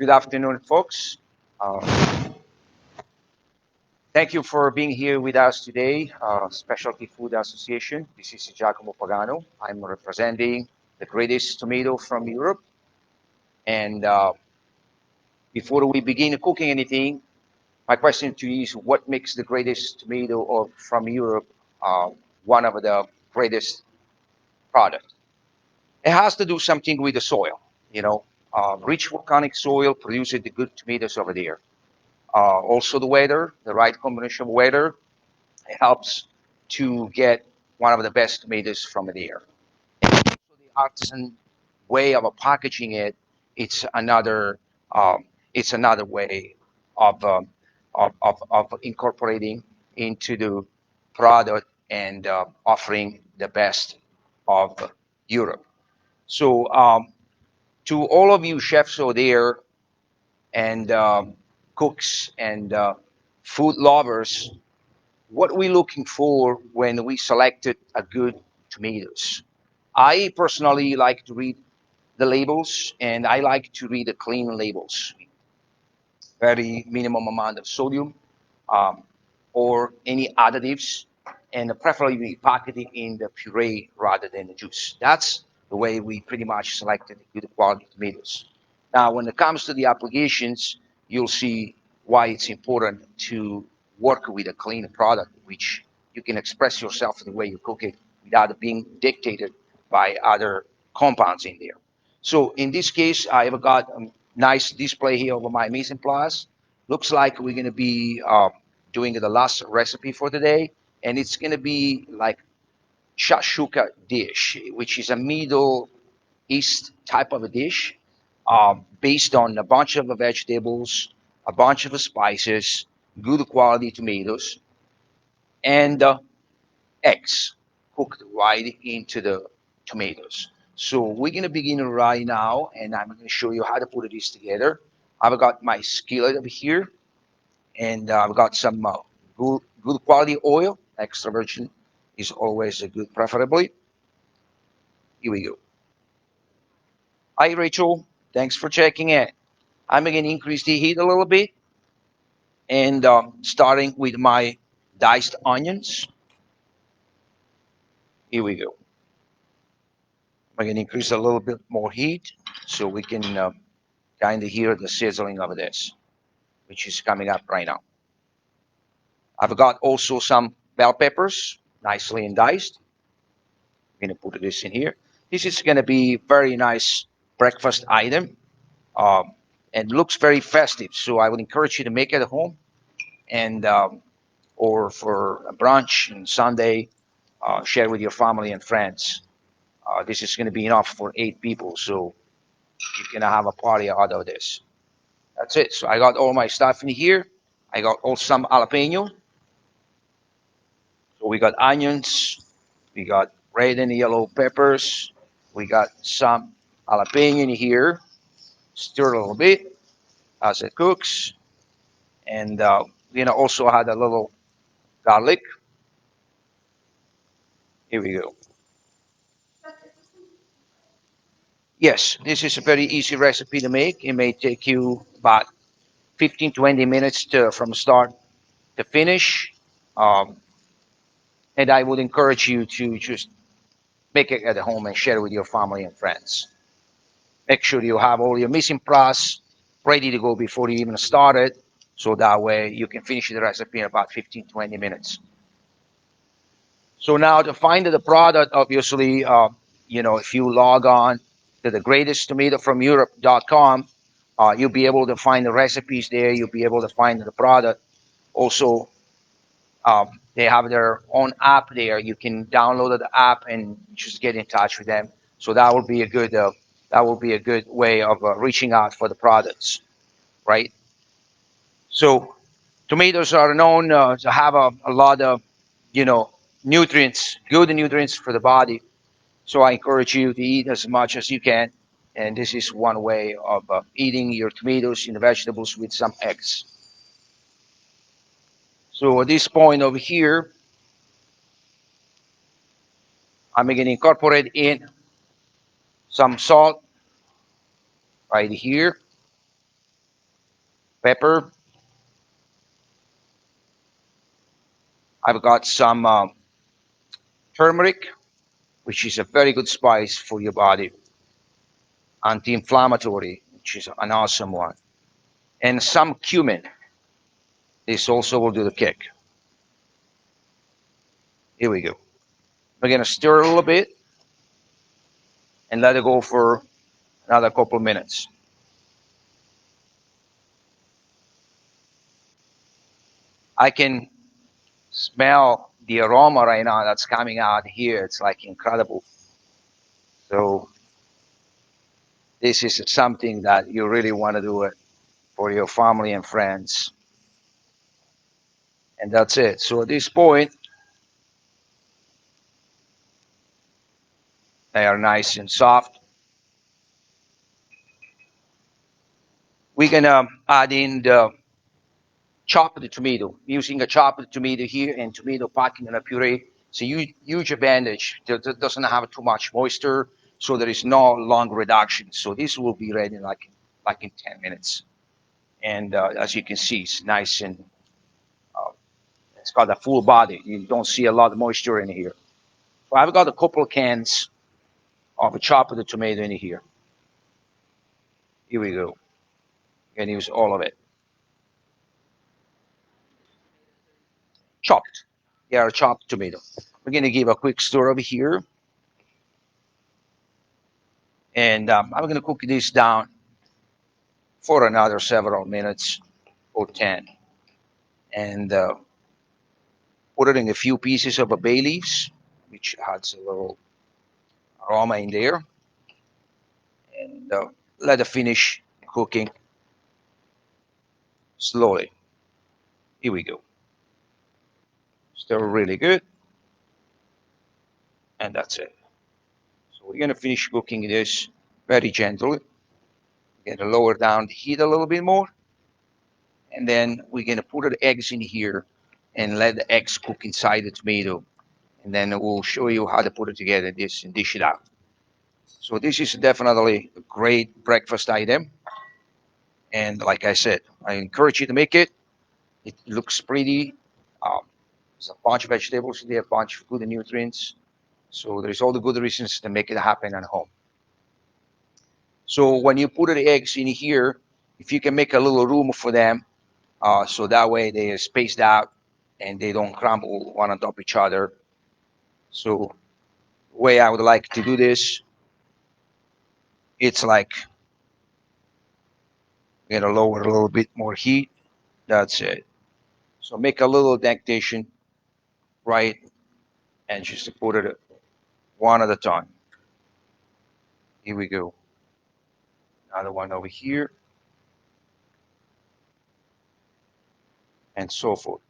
Good afternoon, folks. Uh, Thank you for being here with us today, Specialty Food Association. This is Giacomo Pagano. I'm representing the greatest tomato from Europe. And before we begin cooking anything, my question to you is what makes the greatest tomato from Europe uh, one of the greatest products? It has to do something with the soil. You know, rich volcanic soil produces the good tomatoes over there. Also, the weather, the right combination of weather, it helps to get one of the best tomatoes from there. So the artisan way of packaging it, it's another, um, it's another way of incorporating into the product and offering the best of Europe. So to all of you chefs out there and cooks and food lovers, what we looking for when we selected a good tomatoes. I personally like to read the labels and I like to read the clean labels. Very minimum amount of sodium um, or any additives and preferably packet it in the puree rather than the juice. That's the way we pretty much selected good quality tomatoes. Now, when it comes to the applications, you'll see why it's important to work with a clean product, which you can express yourself in the way you cook it without being dictated by other compounds in there. So in this case, I've got a nice display here over my mise en place. Looks like we're going to be doing the last recipe for today, and it's going to be like shashuka dish, which is a Middle East type of a dish based on a bunch of vegetables, a bunch of spices, good quality tomatoes, and eggs cooked right into the tomatoes. So we're gonna begin right now, and I'm gonna show you how to put this together. I've got my skillet over here, and I've got some good quality oil. Extra virgin is always a good, preferably. Here we go. Hi, Rachel. Thanks for checking in. I'm gonna increase the heat a little bit, and starting with my diced onions. Here we go. I'm gonna increase a little bit more heat so we can kind of hear the sizzling of this, which is coming up right now. I've got also some bell peppers, nicely diced. I'm gonna put this in here. This is gonna be very nice breakfast item, um, and looks very festive. So I would encourage you to make it at home, and or for a brunch and Sunday, share with your family and friends. This is gonna be enough for 8 people, so you can have a party out of this. That's it. So I got all my stuff in here. I got also some jalapeno. So we got onions, we got red and yellow peppers, we got some jalapeno in here. Stir a little bit as it cooks, and also add a little garlic. Here we go. Yes, this is a very easy recipe to make. It may take you about 15-20 minutes from start to finish. Um, and I would encourage you to just make it at home and share it with your family and friends. Make sure you have all your mise en place ready to go before you even start it, so that way you can finish the recipe in about 15-20 minutes. So now to find the product, obviously, if you log on to the greatest tomato from Europe.com, you'll be able to find the recipes there. You'll be able to find the product. Also, they have their own app there. You can download the app and just get in touch with them. So that will be a good way of reaching out for the products, right? So tomatoes are known to have a lot of you know nutrients, good nutrients for the body. So I encourage you to eat as much as you can. And this is one way of eating your tomatoes and the vegetables with some eggs. So at this point over here, I'm going to incorporate in some salt right here. pepper. I've got some turmeric, which is a very good spice for your body, anti-inflammatory, which is an awesome one, and some cumin. This also will do the kick. Here we go. We're gonna stir a little bit and let it go for another couple of minutes. I can smell the aroma right now that's coming out here. It's like incredible. So this is something that you really want to do it for your family and friends. And that's it. So at this point, they are nice and soft. We're gonna add in the chopped tomato, using a chopped tomato here and tomato packing in a puree. It's a huge advantage. It doesn't have too much moisture, so there is no long reduction. So this will be ready in like in 10 minutes. And as you can see, it's nice and uh, it's got a full body. You don't see a lot of moisture in here. So I've got a couple of cans of a chopped tomato in here. Here we go. You can use all of it. Chopped. Yeah, chopped tomato. We're gonna give a quick stir over here, and I'm gonna cook this down for another several minutes or 10, and put it in a few pieces of a bay leaves, which adds a little aroma in there, and let it finish cooking slowly. Here we go. Stir really good, and that's it. So we're gonna finish cooking this very gently. We're gonna lower down the heat a little bit more, and then we're gonna put the eggs in here and let the eggs cook inside the tomato, and then we'll show you how to put it together this and dish it out. So this is definitely a great breakfast item, and like I said, I encourage you to make it. It looks pretty. Um, there's a bunch of vegetables, there, a bunch of good nutrients, so there's all the good reasons to make it happen at home. So when you put the eggs in here, if you can make a little room for them, so that way they are spaced out and they don't crumble one on top of each other. So the way I would like to do this, it's like I'm gonna lower a little bit more heat. That's it. So make a little indentation, right, and just put it one at a time. Here we go. Another one over here, and so forth.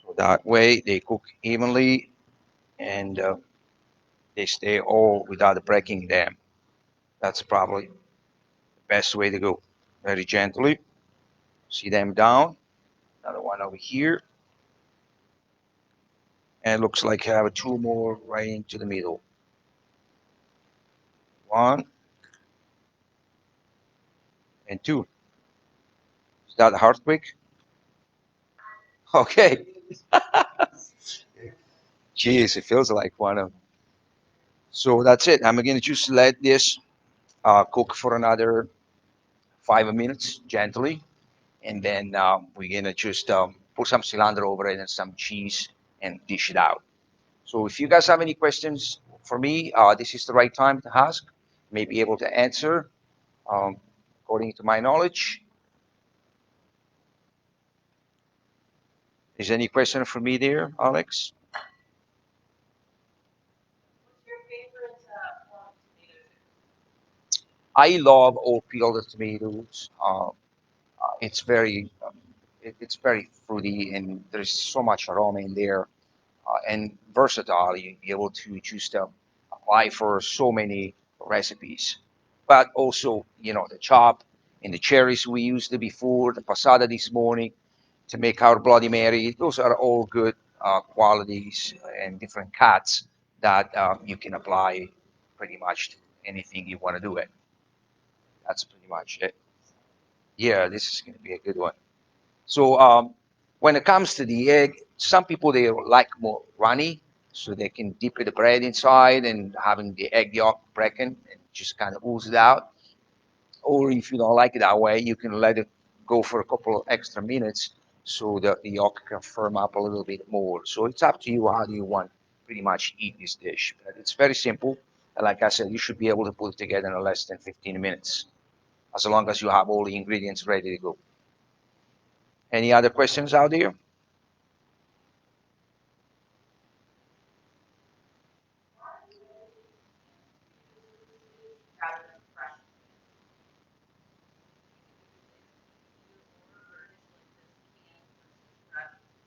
So that way they cook evenly and they stay all without breaking them. That's probably the best way to go. Very gently. See them down. Another one over here. And it looks like I have two more right into the middle. One and two. Is that hard quick? Okay. Jeez, it feels like one of. So that's it. I'm gonna just let this cook for another 5 minutes gently, and then we're gonna just put some cilantro over it and some cheese and dish it out. So if you guys have any questions for me, this is the right time to ask. May be able to answer um, according to my knowledge. Is any question for me there, Alex? I love all peeled tomatoes. It's very it's very fruity and there's so much aroma in there and versatile. You be able to choose to apply for so many recipes. But also, the chop and the cherries we used before, the passata this morning to make our Bloody Mary. Those are all good qualities and different cuts that you can apply pretty much to anything you want to do it. That's pretty much it. Yeah, this is going to be a good one. So when it comes to the egg, some people they like more runny, so they can dip the bread inside and having the egg yolk breaking and just kind of ooze it out. Or if you don't like it that way, you can let it go for a couple of extra minutes so that the yolk can firm up a little bit more. So it's up to you how do you want pretty much eat this dish. But it's very simple. And like I said, you should be able to put it together in less than 15 minutes, as long as you have all the ingredients ready to go. Any other questions out there?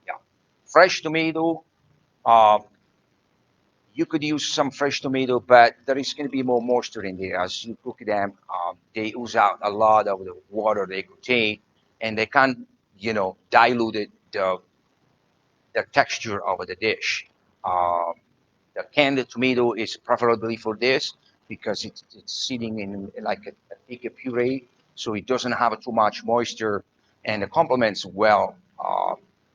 Yeah. Fresh tomato, uh, you could use some fresh tomato, but there is going to be more moisture in there as you cook them. They ooze out a lot of the water they contain, and they can't, dilute the texture of the dish. Um, the canned tomato is preferably for this because it's sitting in like a thick puree, so it doesn't have too much moisture, and it complements well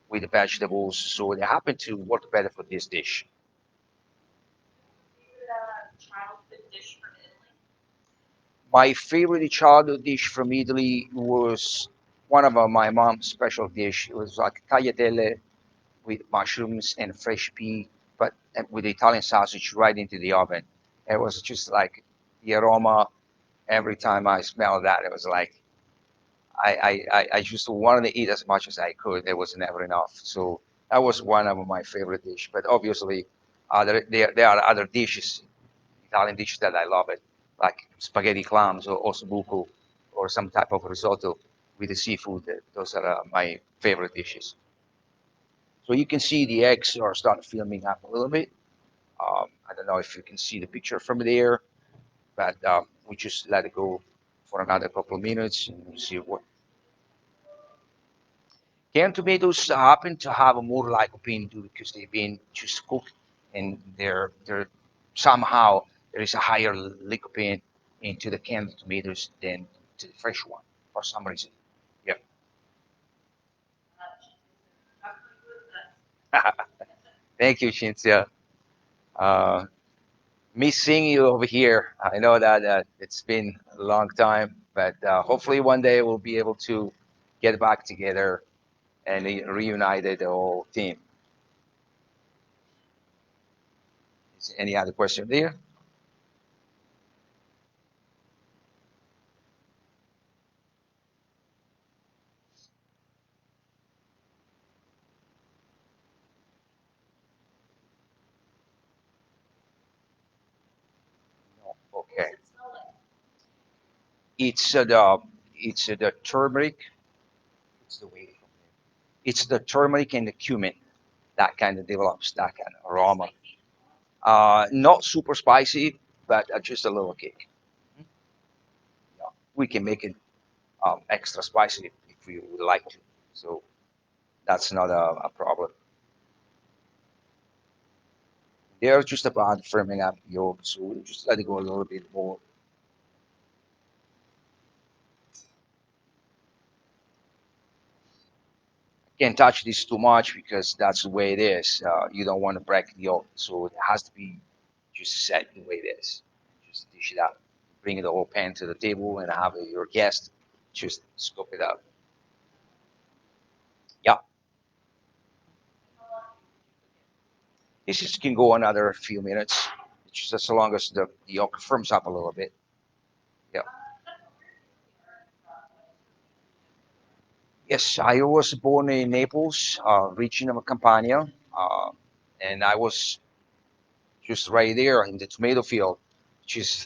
with the vegetables. So they happen to work better for this dish. My favorite childhood dish from Italy was one of my mom's special dish. It was like tagliatelle with mushrooms and fresh pea, but with Italian sausage right into the oven. It was just like the aroma every time I smelled that. It was like I just wanted to eat as much as I could. There was never enough. So that was one of my favorite dishes. But obviously, there are other dishes, Italian dishes that I love it, like spaghetti clams or ossobuco or some type of risotto with the seafood. Those are my favorite dishes. So you can see the eggs are starting filming up a little bit. I don't know if you can see the picture from there, but we just let it go for another couple of minutes and you see what. Canned tomatoes happen to have a more lycopene too because they've been just cooked and they're somehow there is a higher lycopene into the canned tomatoes than to the fresh one for some reason. Yeah. Thank you, Cynthia. Uh, Miss seeing you over here. I know that it's been a long time, but hopefully one day we'll be able to get back together and reunite the whole team. Is there any other question there? No. Okay. It's the turmeric. It's the way. It's the turmeric and the cumin that kind of develops that kind of aroma. Not super spicy, but just a little kick. Yeah. We can make it extra spicy if we would like to. So that's not a problem. They're just about firming up the yolk, so we just let it go a little bit more. Can't touch this too much because that's the way it is. You don't want to break the yolk, so it has to be just set the way it is. Just dish it out. Bring the whole pan to the table and have your guest just scoop it up. Yeah, this is, can go another few minutes, just as long as the yolk firms up a little bit. Yeah. Yes, I was born in Naples, region of Campania, and I was just right there in the tomato field, which is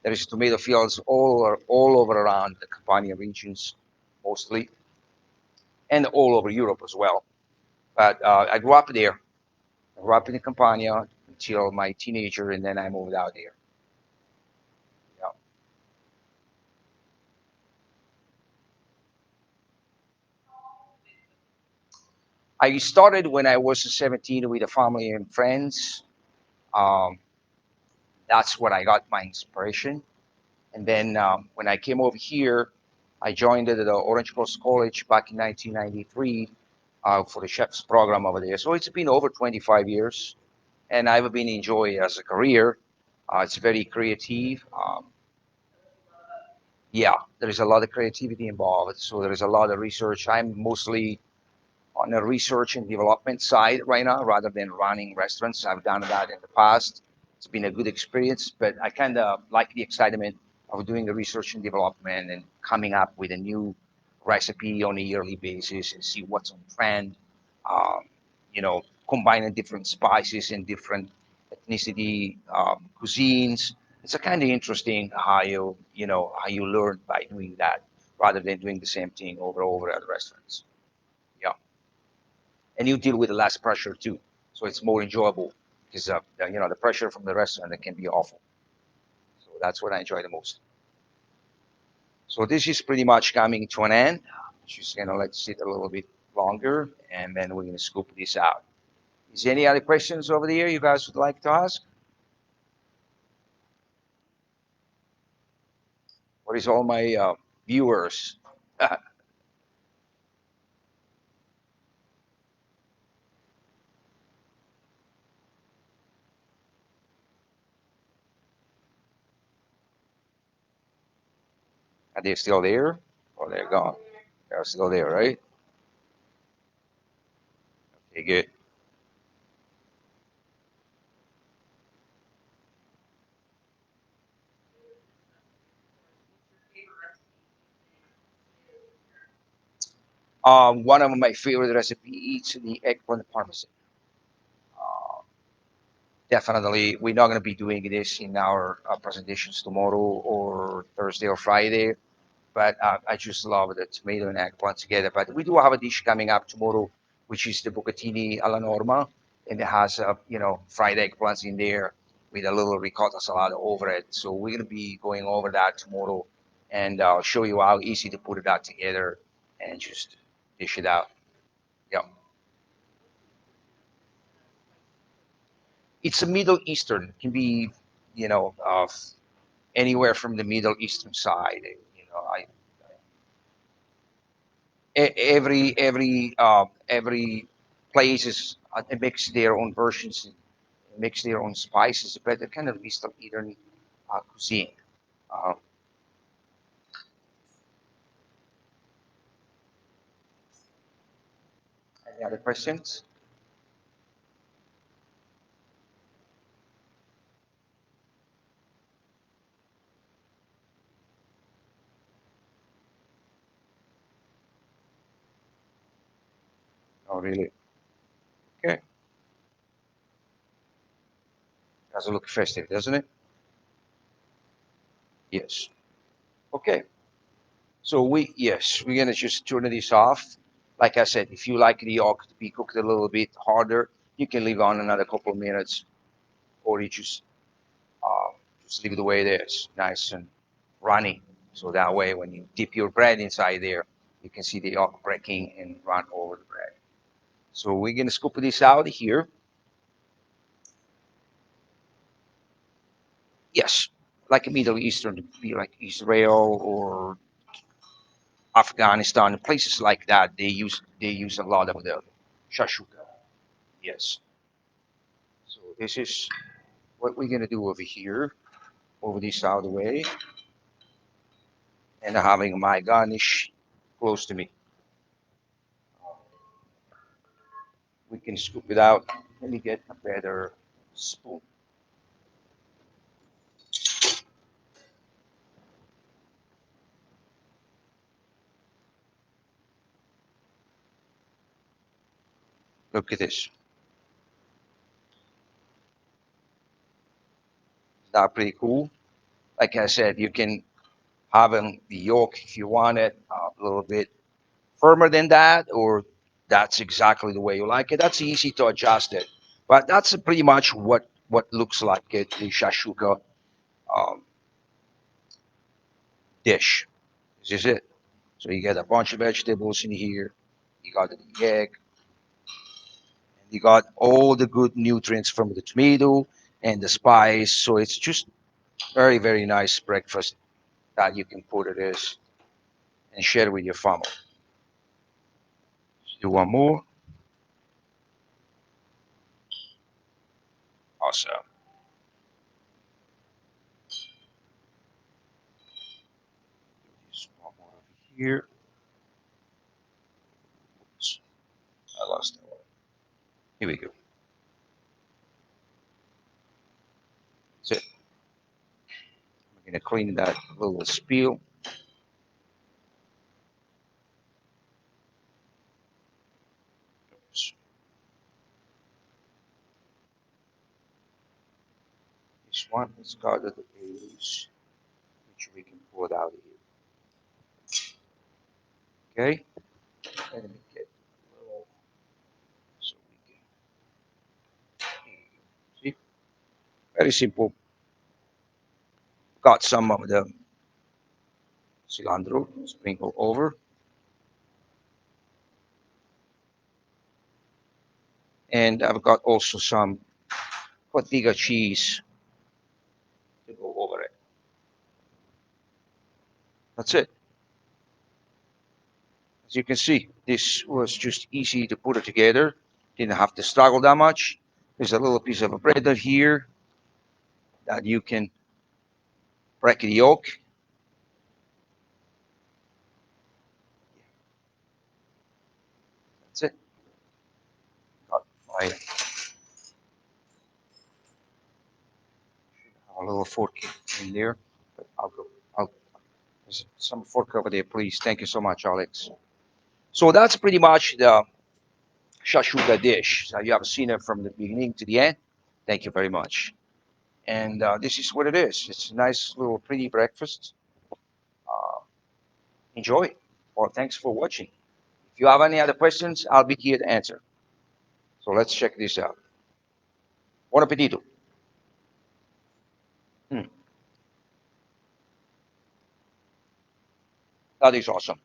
there is tomato fields all over around the Campania regions, mostly, and all over Europe as well. But I grew up there. I grew up in Campania until my teenager, and then I moved out there. Yeah. I started when I was 17 with a family and friends. Um, that's where I got my inspiration. And then when I came over here, I joined the Orange Coast College back in 1993 for the chef's program over there. So it's been over 25 years, and I've been enjoying it as a career. It's very creative. Yeah, there is a lot of creativity involved. So there is a lot of research. I'm mostly on the research and development side right now rather than running restaurants. I've done that in the past. It's been a good experience, but I kind of like the excitement of doing the research and development and coming up with a new recipe on a yearly basis and see what's on trend. Um, Combining different spices and different ethnicity cuisines. It's a kind of interesting how you learn by doing that rather than doing the same thing over and over at restaurants. Yeah, and you deal with less pressure too, so it's more enjoyable because the pressure from the restaurant that can be awful. So that's what I enjoy the most. So this is pretty much coming to an end. Just gonna let it sit a little bit longer, and then we're gonna scoop this out. Is there any other questions over there you guys would like to ask? What is all my viewers? Are they still there? Or they're gone? They're still there, right? Okay, good. One of my favorite recipes is the eggplant parmesan. Uh, Definitely, we're not going to be doing this in our presentations tomorrow or Thursday or Friday, but I just love the tomato and eggplant together. But we do have a dish coming up tomorrow, which is the bucatini alla norma, and it has fried eggplants in there with a little ricotta salad over it. So we're going to be going over that tomorrow, and I'll show you how easy to put that together and just dish it out. Yeah, it's a Middle Eastern. It can be, anywhere from the Middle Eastern side. Every place is makes their own versions, makes their own spices, but they're kind of Middle Eastern cuisine. Uh, any other questions? Oh, really? Okay. Does look festive, doesn't it? Yes. Okay. So we're gonna just turn this off. Like I said, if you like the yolk to be cooked a little bit harder, you can leave on another couple of minutes, or you uh, just leave it the way it is, nice and runny. So that way, when you dip your bread inside there, you can see the yolk breaking and run over the bread. So we're gonna scoop this out here. Yes, like a Middle Eastern, be like Israel or Afghanistan, places like that. They use a lot of the shashuka. Yes. So this is what we're gonna do over here. Over this out of the way, and having my garnish close to me. We can scoop it out. Let me get a better spoon. Look at this. Is that pretty cool? Like I said, you can have the yolk if you want it a little bit firmer than that, or that's exactly the way you like it. That's easy to adjust it. But that's pretty much what looks like it, the shashuka um, dish. This is it. So you get a bunch of vegetables in here. You got the egg. You got all the good nutrients from the tomato and the spice. So it's just very, very nice breakfast that you can put it is. and share with your family. Do one more. Awesome. Just one more over here. Oops, I lost that one. Here we go. That's it. We're gonna clean that little spill. Oops. This one is got the base, which we can pull it out of here. Okay. Let me get a little so we can see. Very simple. Got some of the cilantro sprinkle over, and I've got also some cotija cheese to go over it. That's it. As you can see, this was just easy to put it together. Didn't have to struggle that much. There's a little piece of bread here that you can break the yolk. That's it. Got my a little fork in there, but I'll go. I'll there's some fork over there, please. Thank you so much, Alex. So that's pretty much the shashuka dish. So you have seen it from the beginning to the end. Thank you very much. And this is what it is. It's a nice little pretty breakfast. Uh, enjoy. Well, thanks for watching. If you have any other questions, I'll be here to answer. So let's check this out. Buon appetito. Mm, that is awesome.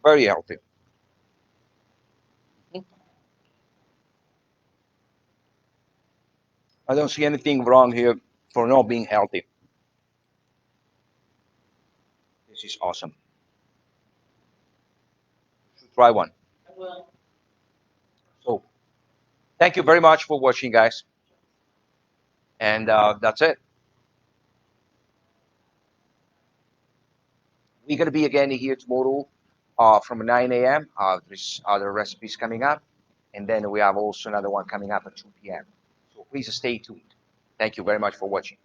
Very healthy. Mm, I don't see anything wrong here for not being healthy. This is awesome. Try one. So thank you very much for watching, guys. And that's it. We're going to be again here tomorrow from 9 a.m. There's other recipes coming up. And then we have also another one coming up at 2 p.m. So please stay tuned. Thank you very much for watching.